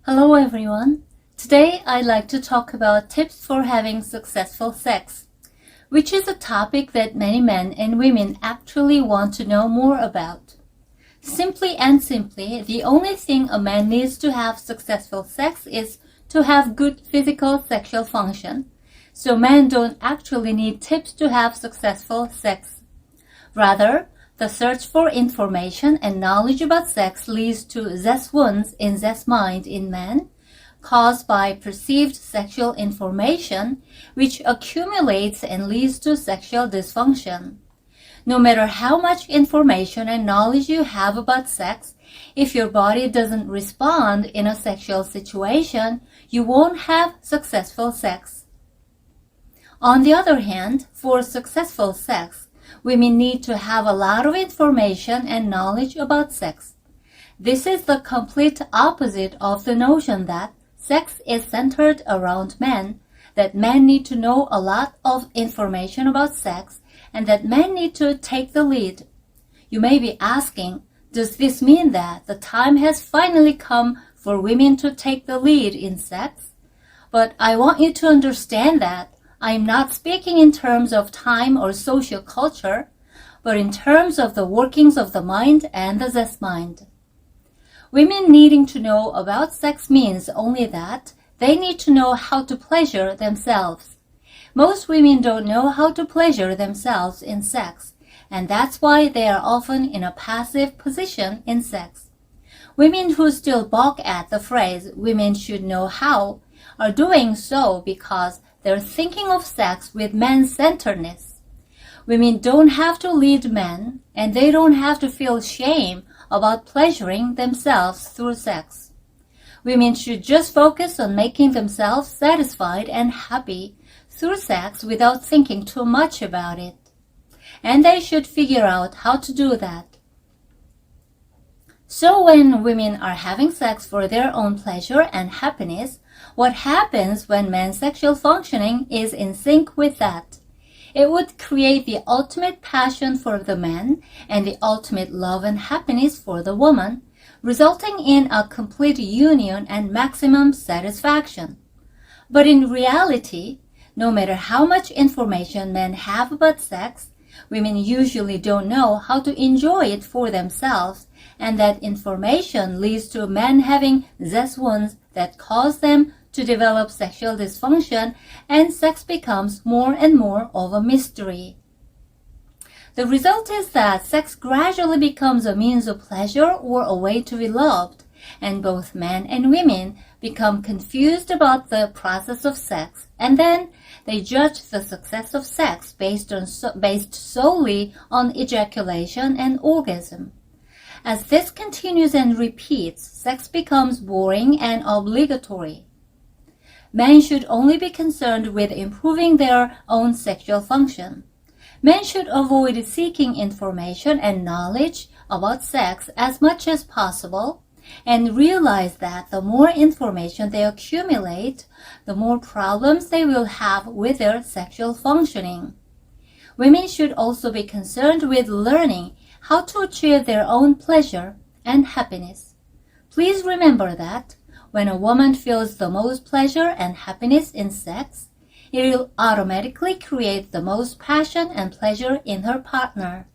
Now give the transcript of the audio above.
Hello everyone. Today I'd like to talk about tips for having successful sex, which is a topic that many men and women actually want to know more about. Simply, the only thing a man needs to have successful sex is to have good physical sexual function. So men don't actually need tips to have successful sex. Rather, the search for information and knowledge about sex leads to sex wounds in sex mind in men, caused by perceived sexual information, which accumulates and leads to sexual dysfunction. No matter how much information and knowledge you have about sex, if your body doesn't respond in a sexual situation, you won't have successful sex. On the other hand, for successful sex, women need to have a lot of information and knowledge about sex. This is the complete opposite of the notion that sex is centered around men, that men need to know a lot of information about sex, and that men need to take the lead. You may be asking, does this mean that the time has finally come for women to take the lead in sex? But I want you to understand that I am not speaking in terms of time or social culture, but in terms of the workings of the mind and the sex mind. Women needing to know about sex means only that they need to know how to pleasure themselves. Most women don't know how to pleasure themselves in sex, and that's why they are often in a passive position in sex. Women who still balk at the phrase "women should know how" are doing so because they're thinking of sex with man-centeredness. Women don't have to lead men, and they don't have to feel shame about pleasuring themselves through sex. Women should just focus on making themselves satisfied and happy through sex without thinking too much about it. And they should figure out how to do that. So when women are having sex for their own pleasure and happiness, what happens when men's sexual functioning is in sync with that? It would create the ultimate passion for the man and the ultimate love and happiness for the woman, resulting in a complete union and maximum satisfaction. But in reality, no matter how much information men have about sex, women usually don't know how to enjoy it for themselves, and that information leads to men having sex wounds that cause them to develop sexual dysfunction, and sex becomes more and more of a mystery. The result is that sex gradually becomes a means of pleasure or a way to be loved, and both men and women become confused about the process of sex, and then they judge the success of sex based solely on ejaculation and orgasm. As this continues and repeats, sex becomes boring and obligatory. Men should only be concerned with improving their own sexual function. Men should avoid seeking information and knowledge about sex as much as possible, and realize that the more information they accumulate, the more problems they will have with their sexual functioning. Women should also be concerned with learning how to achieve their own pleasure and happiness. Please remember that when a woman feels the most pleasure and happiness in sex, it will automatically create the most passion and pleasure in her partner.